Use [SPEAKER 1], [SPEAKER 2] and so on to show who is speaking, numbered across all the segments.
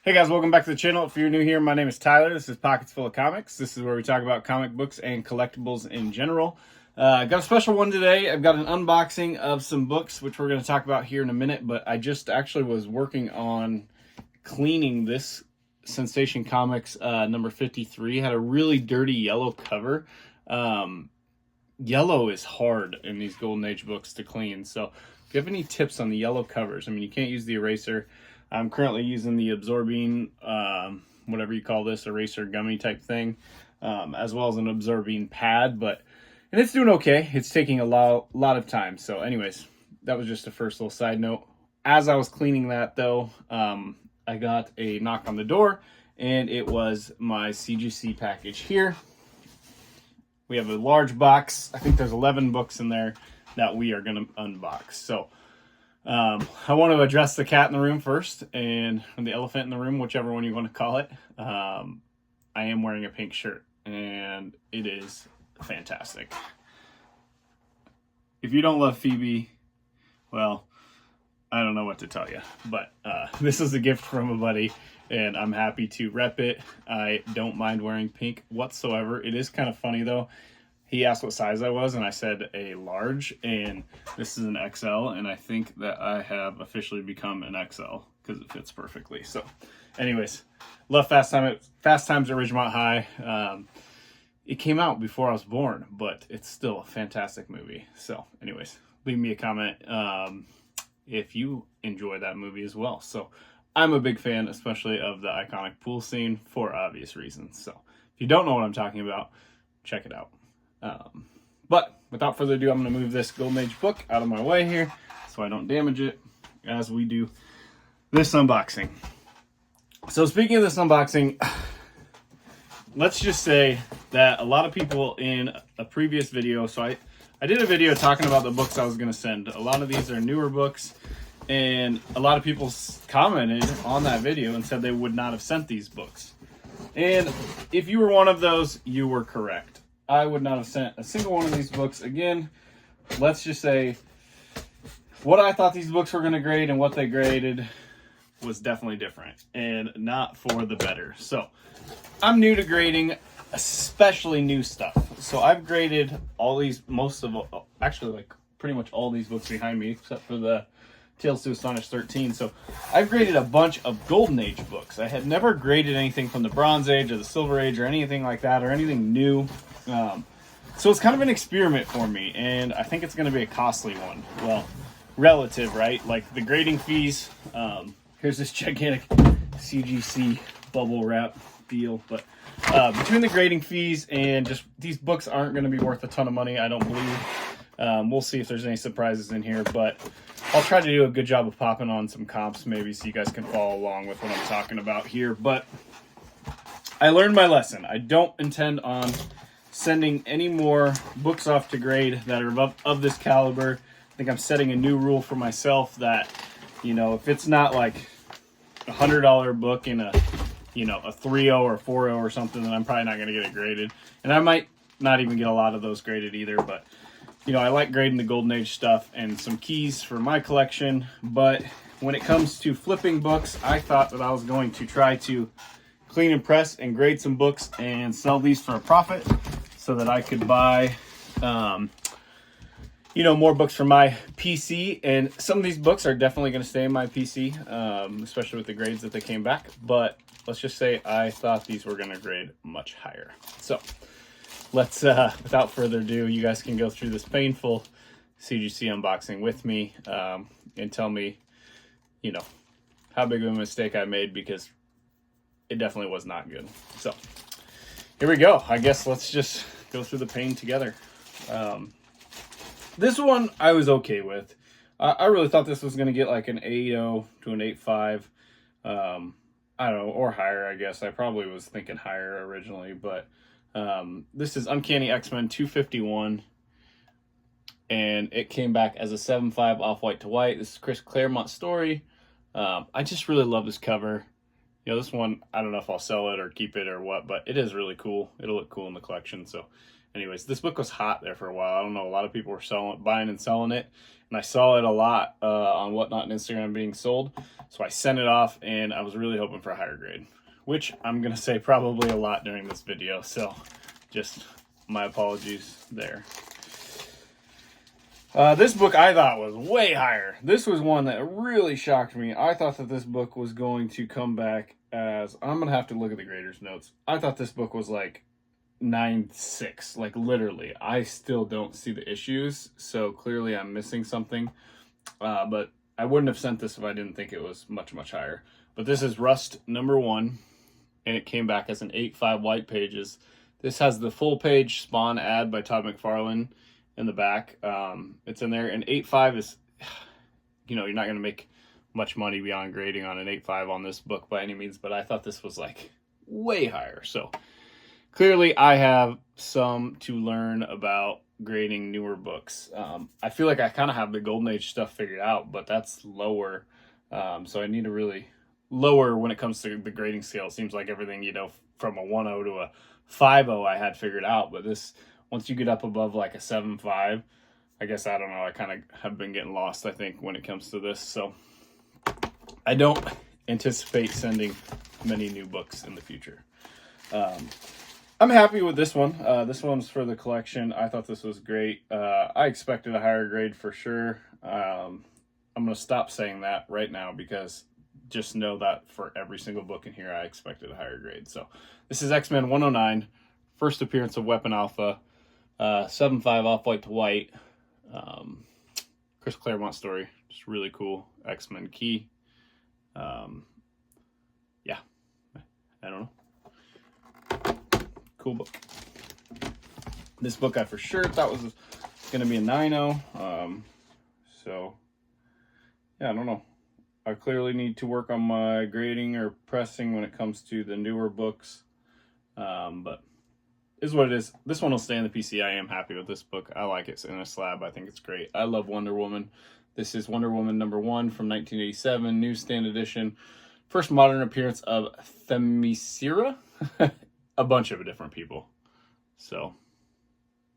[SPEAKER 1] Hey guys, welcome back to the channel. If you're new here, my name is Tyler. This is Pockets Full of Comics. This is where we talk about comic books and collectibles in general. I got a special one today. I've got an unboxing of some books, which we're going to talk about here in a minute, but I just actually was working on cleaning this Sensation Comics number 53. It had a really dirty yellow cover. Yellow is hard in these Golden Age books to clean, so if you have any tips on the yellow covers, I mean, you can't use the eraser. I'm currently using the absorbing, whatever you call this, eraser gummy type thing, as well as an absorbing pad, and it's doing okay. It's taking a lot of time. So anyways, that was just a first little side note. As I was cleaning that though, I got a knock on the door, and it was my CGC package here. We have a large box. I think there's 11 books in there that we are going to unbox. So I want to address the cat in the room first, and the elephant in the room, whichever one you want to call it. I am wearing a pink shirt, and it is fantastic. If you don't love Phoebe, well, I don't know what to tell you, but this is a gift from a buddy, and I'm happy to rep it. I don't mind wearing pink whatsoever. It is kind of funny, though. He asked what size I was, and I said a large, and this is an XL, and I think that I have officially become an XL because it fits perfectly. So, anyways, love Fast Times at Ridgemont High. It came out before I was born, but it's still a fantastic movie. So, anyways, leave me a comment if you enjoy that movie as well. So, I'm a big fan, especially of the iconic pool scene for obvious reasons. So, if you don't know what I'm talking about, check it out. But without further ado, I'm going to move this Golden Age book out of my way here so I don't damage it as we do this unboxing. So speaking of this unboxing, let's just say that a lot of people in a previous video, so I did a video talking about the books I was going to send. A lot of these are newer books, and a lot of people commented on that video and said they would not have sent these books. And if you were one of those, you were correct. I would not have sent a single one of these books. Again, let's just say what I thought these books were going to grade and what they graded was definitely different and not for the better. So I'm new to grading, especially new stuff. So I've graded all these, actually like pretty much all these books behind me except for the Tales to Astonish 13. So I've graded a bunch of Golden Age books. I had never graded anything from the Bronze Age or the Silver Age or anything like that or anything new. So it's kind of an experiment for me, and I think it's going to be a costly one. Well, relative, right? Like the grading fees. Here's this gigantic CGC bubble wrap deal, but between the grading fees and just these books aren't going to be worth a ton of money, I don't believe. We'll see if there's any surprises in here, but I'll try to do a good job of popping on some comps maybe so you guys can follow along with what I'm talking about here. But I learned my lesson. I don't intend on sending any more books off to grade that are of this caliber. I think I'm setting a new rule for myself that, you know, if it's not like a $100 book in a 3.0 or 4.0 or something, then I'm probably not going to get it graded. And I might not even get a lot of those graded either, but you know, I like grading the Golden Age stuff and some keys for my collection. But when it comes to flipping books, I thought that I was going to try to clean and press and grade some books and sell these for a profit so that I could buy, more books for my PC. And some of these books are definitely going to stay in my PC, especially with the grades that they came back. But let's just say I thought these were going to grade much higher. So let's, without further ado, you guys can go through this painful CGC unboxing with me and tell me, how big of a mistake I made, because it definitely was not good. So here we go. I guess let's just go through the pain together. This one I was okay with. I really thought this was going to get like an 8.0 to an 8.5. I don't know, or higher, I guess. I probably was thinking higher originally, but this is Uncanny X-Men 251, and it came back as a 7.5 off-white to white. This is Chris Claremont's story. I just really love this cover. You know, this one, I don't know if I'll sell it or keep it or what, but it is really cool. It'll look cool in the collection. So anyways, this book was hot there for a while. I don't know, a lot of people were buying and selling it, and I saw it a lot on Whatnot and Instagram being sold. So I sent it off, and I was really hoping for a higher grade, which I'm gonna say probably a lot during this video. So just my apologies there. This book I thought was way higher. This was one that really shocked me. I thought that this book was going to come back as, I'm going to have to look at the grader's notes. I thought this book was like 9.6, like literally. I still don't see the issues, so clearly I'm missing something. But I wouldn't have sent this if I didn't think it was much, much higher. But this is Rust #1, and it came back as an 8.5 white pages. This has the full page Spawn ad by Todd McFarlane in the back. It's in there, and 8.5 is, you're not going to make much money beyond grading on an 8.5 on this book by any means, but I thought this was like way higher. So clearly I have some to learn about grading newer books. I feel like I kind of have the Golden Age stuff figured out, but that's lower. So I need to really lower when it comes to the grading scale. It seems like everything, from a 1.0 to a 5.0 I had figured out, but this, once you get up above like a 7.5, I guess, I don't know, I kind of have been getting lost, I think, when it comes to this. So I don't anticipate sending many new books in the future. I'm happy with this one. This one's for the collection. I thought this was great. I expected a higher grade for sure. I'm going to stop saying that right now, because just know that for every single book in here, I expected a higher grade. So this is X-Men 109, first appearance of Weapon Alpha. 7.5 off-white to white. Chris Claremont story, just really cool. X-Men key. Yeah, I don't know. Cool book. This book I for sure thought was going to be a 9.0. So yeah, I don't know. I clearly need to work on my grading or pressing when it comes to the newer books. But is what it is. This one will stay in the PC. I am happy with this book. I like it in a slab. I think it's great. I love Wonder Woman. This is Wonder Woman #1 from 1987, newsstand edition. First modern appearance of Themyscira. A bunch of different people. So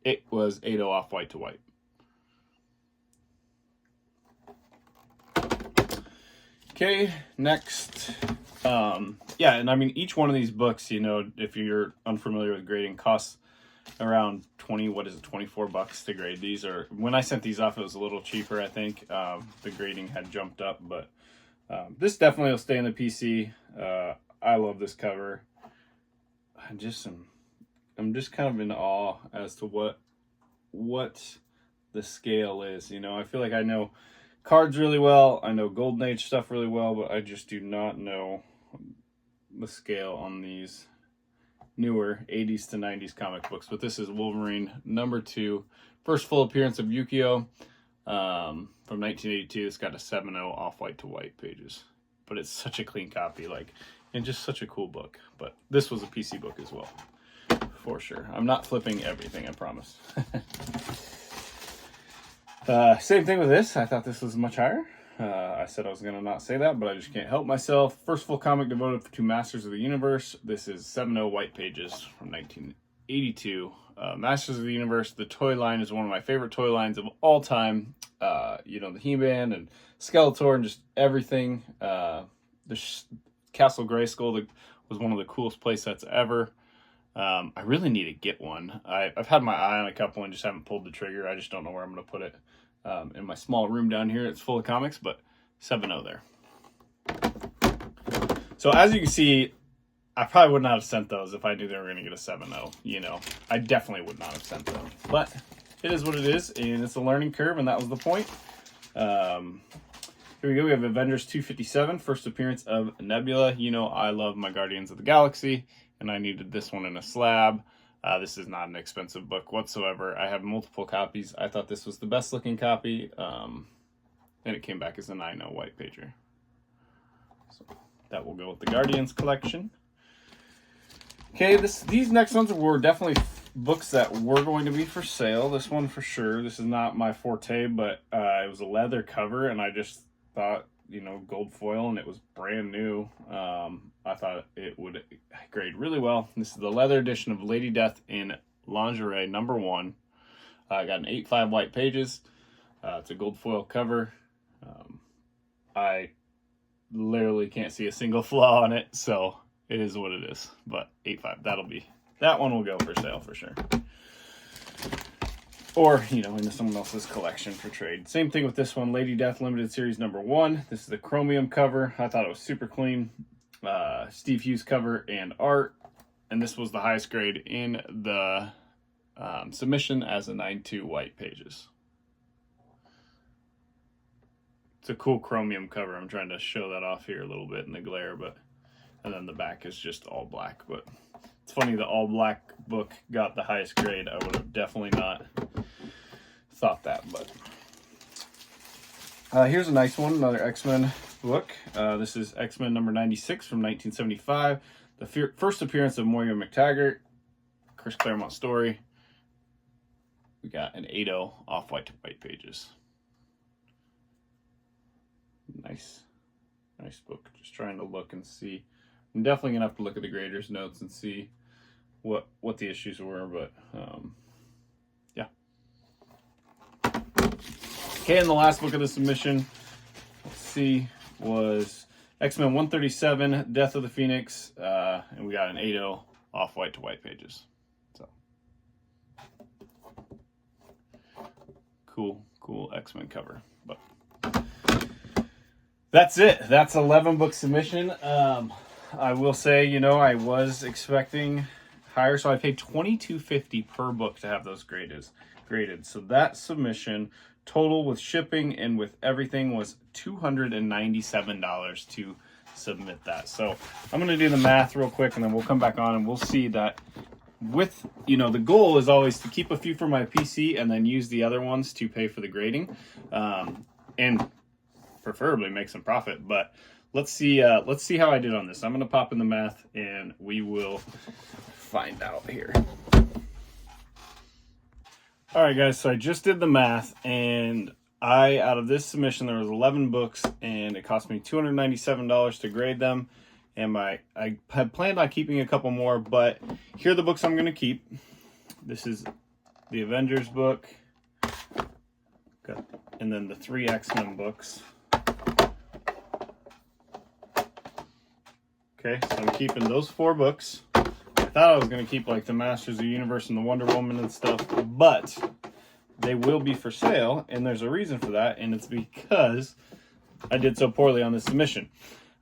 [SPEAKER 1] it was 8.0 off white to white. Okay, next. Yeah, and I mean, each one of these books, if you're unfamiliar with grading, costs around 24 bucks to grade. These are, when I sent these off, it was a little cheaper, I think. The grading had jumped up, but this definitely will stay in the PC. I love this cover. I'm just kind of in awe as to what the scale is. I feel like I know cards really well. I know Golden Age stuff really well, but I just do not know the scale on these newer 80s to 90s comic books. But this is Wolverine #2, first full appearance of Yukio, from 1982. It's got a 7.0 off white to white pages, but it's such a clean copy, and just such a cool book. But this was a PC book as well, for sure. I'm not flipping everything, I promise. Same thing with this. I thought this was much higher. I said I was going to not say that, but I just can't help myself. First full comic devoted to Masters of the Universe. This is 7.0 white pages from 1982. Masters of the Universe, the toy line, is one of my favorite toy lines of all time. The He-Man and Skeletor and just everything. The Castle Grayskull was one of the coolest play sets ever. I really need to get one. I've had my eye on a couple and just haven't pulled the trigger. I just don't know where I'm going to put it. In my small room down here, it's full of comics, but 7.0 there. So as you can see, I probably would not have sent those if I knew they were going to get a 7.0. I definitely would not have sent them. But it is what it is, and it's a learning curve, and that was the point. Here we go. We have Avengers 257, first appearance of Nebula. I love my Guardians of the Galaxy, and I needed this one in a slab. This is not an expensive book whatsoever. I have multiple copies. I thought this was the best looking copy, and it came back as a 9.0 white pager. So that will go with the Guardians collection. Okay, these next ones were definitely books that were going to be for sale. This one for sure. This is not my forte, but it was a leather cover, and I just thought, gold foil, and it was brand new. I thought it would grade really well. This is the leather edition of Lady Death in Lingerie #1. I got an 8.5 white pages. It's a gold foil cover. I literally can't see a single flaw on it, so it is what it is. But 8.5, that one will go for sale for sure. Or, into someone else's collection for trade. Same thing with this one, Lady Death Limited Series #1. This is the chromium cover. I thought it was super clean. Steve Hughes cover and art. And this was the highest grade in the submission as a 9.2 white pages. It's a cool chromium cover. I'm trying to show that off here a little bit in the glare, and then the back is just all black. But it's funny, the all black book got the highest grade. I would have definitely not thought that, but here's a nice one, another X-Men book. This is X-Men #96 from 1975. The first appearance of Moira McTaggart, Chris Claremont story. We got an 8.0 off-white to white pages. Nice book. Just trying to look and see. I'm definitely gonna have to look at the grader's notes and see what the issues were, but yeah. Okay, and the last book of the submission, let's see, was X-Men 137, Death of the Phoenix, and we got an 8.0 off-white to white pages. So cool X-Men cover. But that's it. That's 11 book submission. I will say, I was expecting higher, so I paid $22.50 per book to have those graded. So that submission total with shipping and with everything was $297 to submit that. So I'm going to do the math real quick, and then we'll come back on and we'll see that with, the goal is always to keep a few for my PC and then use the other ones to pay for the grading, and preferably make some profit. But let's see how I did on this. I'm going to pop in the math and we will find out here. All right, guys, so I just did the math, and out of this submission, there was 11 books, and it cost me $297 to grade them. And I had planned on keeping a couple more, but here are the books I'm going to keep. This is the Avengers book, and then the 3 X-Men books. Okay, so I'm keeping those 4 books. I thought I was going to keep like the Masters of the Universe and the Wonder Woman and stuff, but they will be for sale, and there's a reason for that, and it's because I did so poorly on this submission.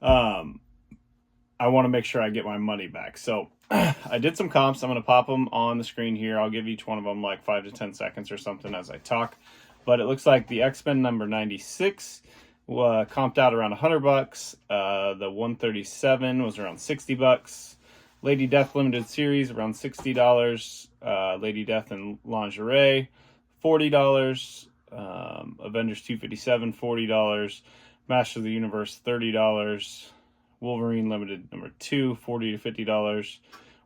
[SPEAKER 1] I want to make sure I get my money back. So I did some comps. I'm going to pop them on the screen here. I'll give each one of them like 5 to 10 seconds or something as I talk. But it looks like the X-Men #96 comped out around $100. The 137 was around $60. Lady Death Limited Series around $60. Lady Death and Lingerie $40. Avengers 257 $40. Master of the Universe $30. Wolverine Limited #2 $40 to $50.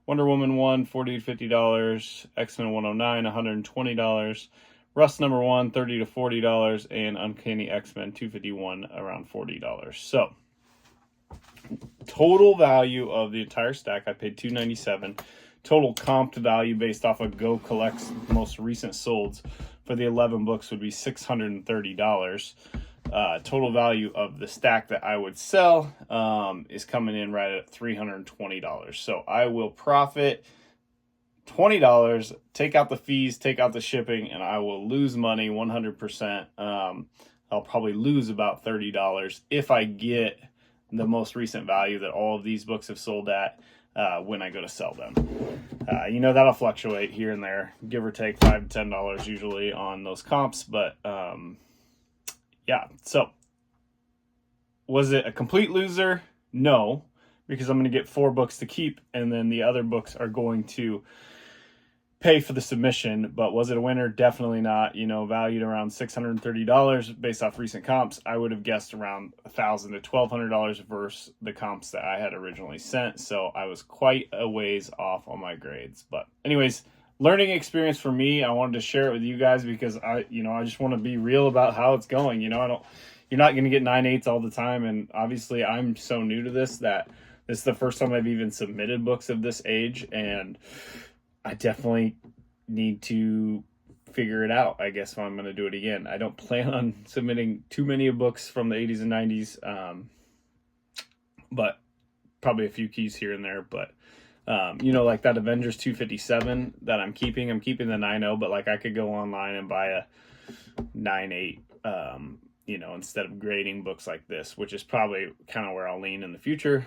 [SPEAKER 1] Wonder Woman 1 $40 to $50. X-Men 109 $120. Rust #1 $30 to $40, and Uncanny X-Men 251 around $40. So total value of the entire stack, I paid $297. Total comped value based off of Go Collect's most recent solds for the 11 books would be $630. Total value of the stack that I would sell is coming in right at $320. So I will profit $20, take out the fees, take out the shipping, and I will lose money 100%. I'll probably lose about $30 if I get the most recent value that all of these books have sold at when I go to sell them. That'll fluctuate here and there, give or take $5 to $10 usually on those comps, but yeah. So was it a complete loser? No, because I'm going to get 4 books to keep, and then the other books are going to pay for the submission. But was it a winner? Definitely not. Valued around $630 based off recent comps. I would have guessed around $1,000 to $1,200 versus the comps that I had originally sent. So I was quite a ways off on my grades. But anyways, learning experience for me. I wanted to share it with you guys because I just want to be real about how it's going. You're not going to get 9.8s all the time. And obviously I'm so new to this that this is the first time I've even submitted books of this age, and I definitely need to figure it out, I guess, if I'm going to do it again. I don't plan on submitting too many books from the 80s and 90s, but probably a few keys here and there. But you know, like that Avengers 257 that I'm keeping the 9.0, but like I could go online and buy a 9.8, you know, instead of grading books like this, which is probably kind of where I'll lean in the future.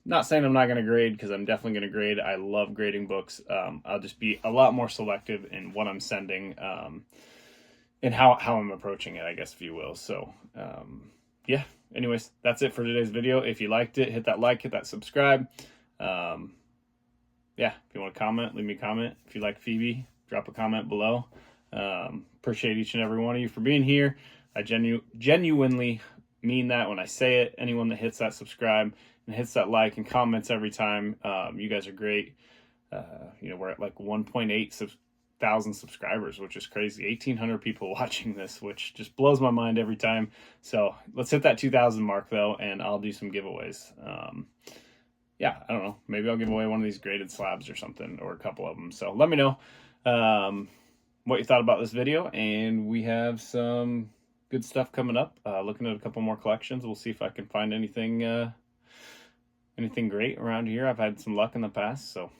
[SPEAKER 1] Not saying I'm not going to grade, because I'm definitely going to grade. I love grading books. I'll just be a lot more selective in what I'm sending, and how I'm approaching it, I guess, if you will. So, yeah, anyways, that's it for today's video. If you liked it, hit that like, hit that subscribe. Yeah, if you want to comment, leave me a comment. If you like Phoebe, drop a comment below. Appreciate each and every one of you for being here. I genuinely mean that when I say it. Anyone that hits that subscribe and hits that like and comments every time, you guys are great. You know, we're at like 1.8 thousand subscribers, which is crazy. 1,800 people watching this, which just blows my mind every time. So let's hit that 2,000 mark though, and I'll do some giveaways. Yeah, I don't know. Maybe I'll give away one of these graded slabs or something, or a couple of them. So let me know what you thought about this video, and we have some good stuff coming up. Looking at a couple more collections. We'll see if I can find anything great around here. I've had some luck in the past, so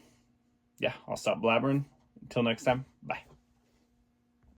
[SPEAKER 1] yeah, I'll stop blabbering. Until next time, bye.